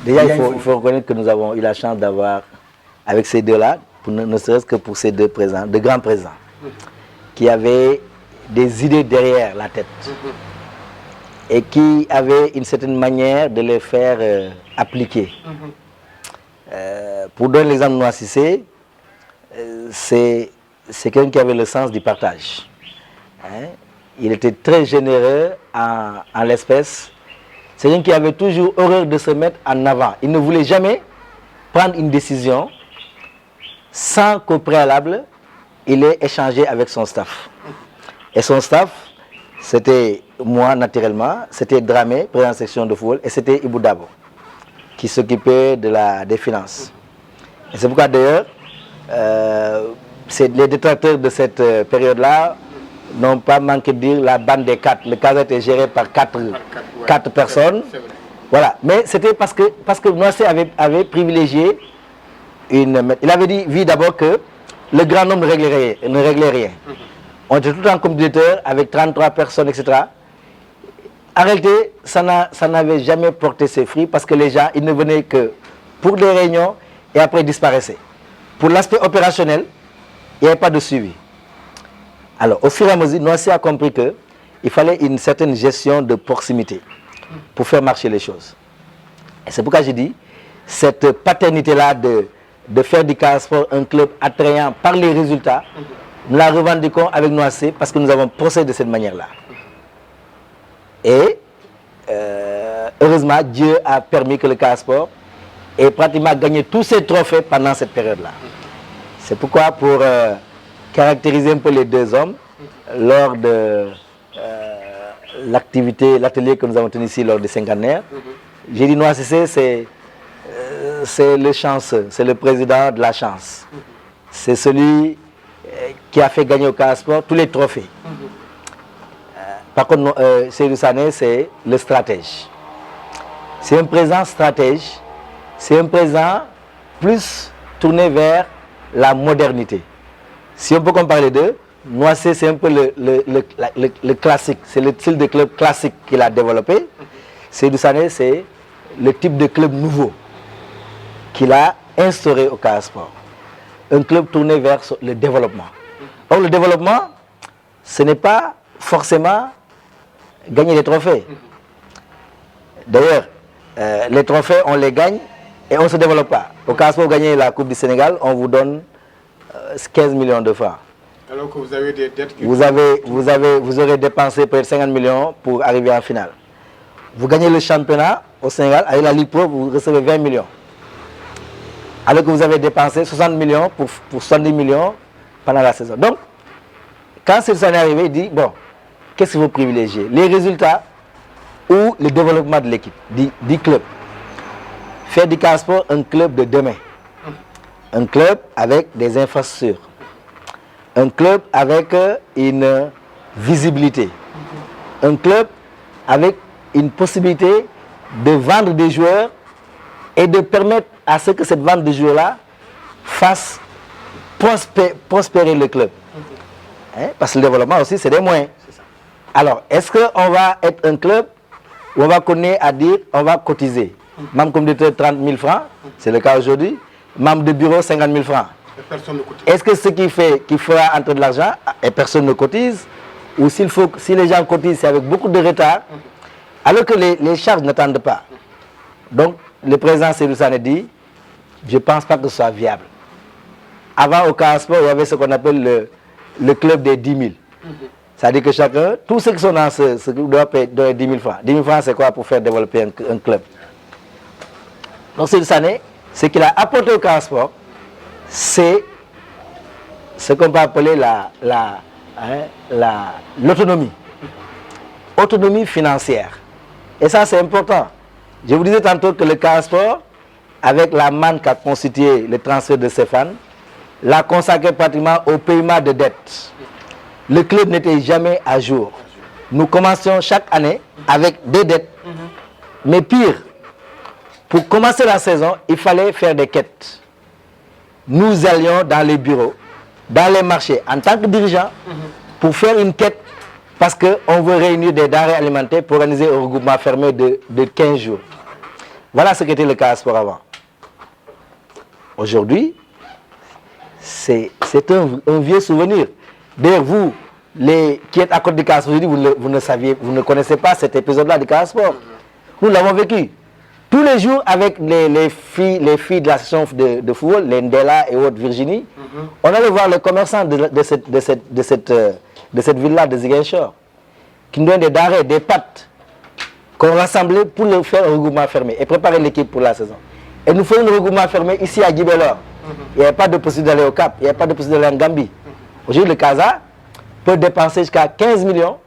Déjà, il faut reconnaître que nous avons eu la chance d'avoir, avec ces deux-là, ne serait-ce que pour ces deux présents, de grands présents, qui avaient des idées derrière la tête et qui avaient une certaine manière de les faire appliquer. Pour donner l'exemple de Noah Cissé, c'est quelqu'un qui avait le sens du partage. Hein? Il était très généreux en l'espèce. C'est quelqu'un qui avait toujours horreur de se mettre en avant. Il ne voulait jamais prendre une décision sans qu'au préalable, il ait échangé avec son staff. Et son staff, c'était moi naturellement, c'était Dramé, président de section de football, et c'était Ibou Dabo, qui s'occupait des finances. Et c'est pourquoi d'ailleurs, les détracteurs de cette période-là n'ont pas manqué de dire la bande des quatre. Le cas était géré par quatre personnes. Voilà. Mais c'était parce que Noissé avait privilégié il avait dit d'abord que le grand nombre ne réglait rien. On était tout le temps comme directeur avec 33 personnes, etc. En réalité, ça n'avait jamais porté ses fruits parce que les gens, ils ne venaient que pour des réunions et après ils disparaissaient. Pour l'aspect opérationnel, il n'y avait pas de suivi. Alors, au fur et à mesure, Noissé a compris qu'il fallait une certaine gestion de proximité pour faire marcher les choses. Et c'est pourquoi j'ai dit, cette paternité-là de faire du Casa Sport un club attrayant par les résultats, nous la revendiquons avec Noissé parce que nous avons procédé de cette manière-là. Et heureusement, Dieu a permis que le Casa Sport ait pratiquement gagné tous ses trophées pendant cette période-là. C'est pourquoi, pour caractériser un peu les deux hommes, lors de l'atelier que nous avons tenu ici lors des cinquantenaires, j'ai dit Noissé, c'est le chanceux, c'est le président de la chance. C'est celui qui a fait gagner au Casa Sport tous les trophées. Par contre, Seydou Sané, c'est le stratège. C'est un président stratège, c'est un président plus tourné vers la modernité. Si on peut comparer les deux, Noissé, c'est un peu le classique, c'est le style de club classique qu'il a développé. Seydou Sané, c'est le type de club nouveau qu'il a instauré au Casa Sport. Un club tourné vers le développement. Or, le développement, ce n'est pas forcément gagner des trophées. D'ailleurs, les trophées, on les gagne et on ne se développe pas. Au Casa Sport, vous gagnez la Coupe du Sénégal, on vous donne 15 millions de francs. Alors que vous avez des dettes qui... Vous aurez dépensé peut-être 50 millions pour arriver en finale. Vous gagnez le championnat au Sénégal, avec la Ligue Pro, vous recevez 20 millions. Alors que vous avez dépensé 60 millions pour 70 millions pendant la saison. Donc, quand ce est arrivé, il dit, bon, qu'est-ce que vous privilégiez? Les résultats ou le développement de l'équipe, du club? Faire du Casa Sport un club de demain. Un club avec des infrastructures. Un club avec une visibilité. Un club avec une possibilité de vendre des joueurs et de permettre à ce que cette vente de joueurs-là fasse prospérer le club. Hein? Parce que le développement aussi, c'est des moyens. Alors, est-ce qu'on va être un club où on va connaître à dire on va cotiser? Membre communautaire 30 000 francs, c'est le cas aujourd'hui. Membre de bureau 50 000 francs. Est-ce que ce qui fera entrer de l'argent et personne ne cotise? Ou si les gens cotisent, c'est avec beaucoup de retard, alors que les charges n'attendent pas. Donc, le président Seydou Sané dit, je ne pense pas que ce soit viable. Avant, au Casa Sport, il y avait ce qu'on appelle le club des 10 000. C'est-à-dire que chacun, tous ceux qui sont dans ce club doivent payer 10 000 francs. 10 000 francs, c'est quoi pour faire développer un club? Donc, Seydou Sané, ce qu'il a apporté au Casa Sport, c'est ce qu'on peut appeler l'autonomie. Autonomie financière. Et ça, c'est important. Je vous disais tantôt que le Casa Sport, avec la manne qu'a constitué le transfert de Stéphane, l'a consacré pratiquement au paiement de dettes. Le club n'était jamais à jour. Nous commencions chaque année avec des dettes. Mais pire, pour commencer la saison, il fallait faire des quêtes. Nous allions dans les bureaux, dans les marchés, en tant que dirigeants, pour faire une quête, parce qu'on veut réunir des denrées alimentaires pour organiser un regroupement fermé de 15 jours. Voilà ce qu'était le Casa Sport avant. Aujourd'hui, c'est un vieux souvenir. D'ailleurs, vous, qui êtes à côté du Casa Sport, vous ne connaissez pas cet épisode-là du Casa Sport. Nous l'avons vécu. Tous les jours avec les filles de la section de football, les Ndela et autres, Virginie, on allait voir les commerçants de cette ville-là, de Ziguinchor, qui nous donnent des denrées, des pâtes, qu'on rassemblait pour le faire un regroupement fermé et préparer l'équipe pour la saison. Et nous faisons le regroupement fermé ici à Guibelor. Il n'y avait pas de possibilité d'aller au Cap, il n'y avait pas de possibilité d'aller en Gambie. Aujourd'hui, le Casa peut dépenser jusqu'à 15 millions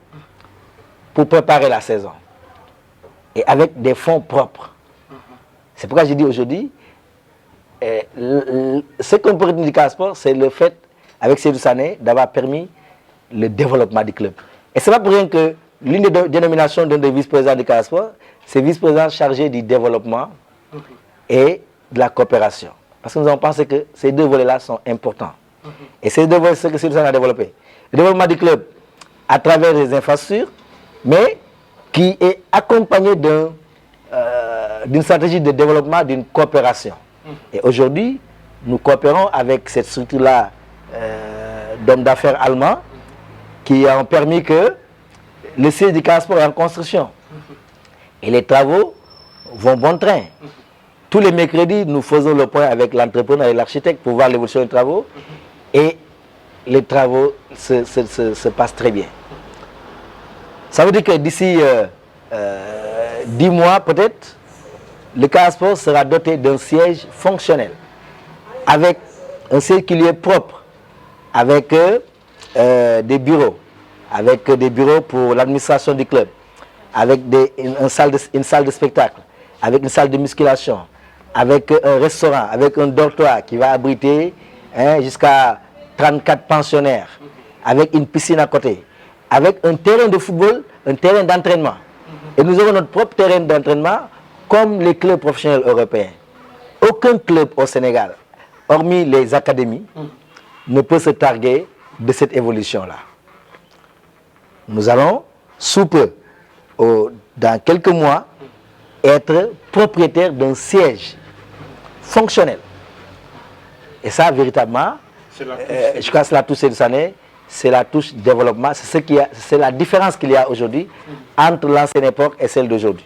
pour préparer la saison. Et avec des fonds propres. C'est pourquoi je dis aujourd'hui, ce qu'on peut retenir du Casa Sport, c'est le fait, avec Seydou Sané, d'avoir permis le développement du club. Et ce n'est pas pour rien que l'une des dénominations d'un des vice-présidents du Casa Sport, c'est vice-président chargé du développement et de la coopération. Parce que nous avons pensé que ces deux volets-là sont importants. Et ces deux volets, c'est ce que Seydou Sané a développé. Le développement du club à travers les infrastructures, mais qui est accompagné d'une stratégie de développement, d'une coopération. Et aujourd'hui, nous coopérons avec cette structure-là d'hommes d'affaires allemands qui ont permis que le siège du Casa Sport est en construction. Et les travaux vont bon train. Tous les mercredis, nous faisons le point avec l'entrepreneur et l'architecte pour voir l'évolution des travaux. Et les travaux se passent très bien. Ça veut dire que d'ici 10 mois peut-être, le Casa Sport sera doté d'un siège fonctionnel, avec un siège qui lui est propre, avec des bureaux, pour l'administration du club, avec une salle de spectacle, avec une salle de musculation, avec un restaurant, avec un dortoir qui va abriter jusqu'à 34 pensionnaires, avec une piscine à côté, avec un terrain de football, un terrain d'entraînement. Et nous avons notre propre terrain d'entraînement comme les clubs professionnels européens. Aucun club au Sénégal, hormis les académies, ne peut se targuer de cette évolution-là. Nous allons, sous peu, dans quelques mois, être propriétaires d'un siège fonctionnel. Et ça, véritablement, je crois que c'est la touche de année, c'est la touche développement, c'est la différence qu'il y a aujourd'hui entre l'ancienne époque et celle d'aujourd'hui.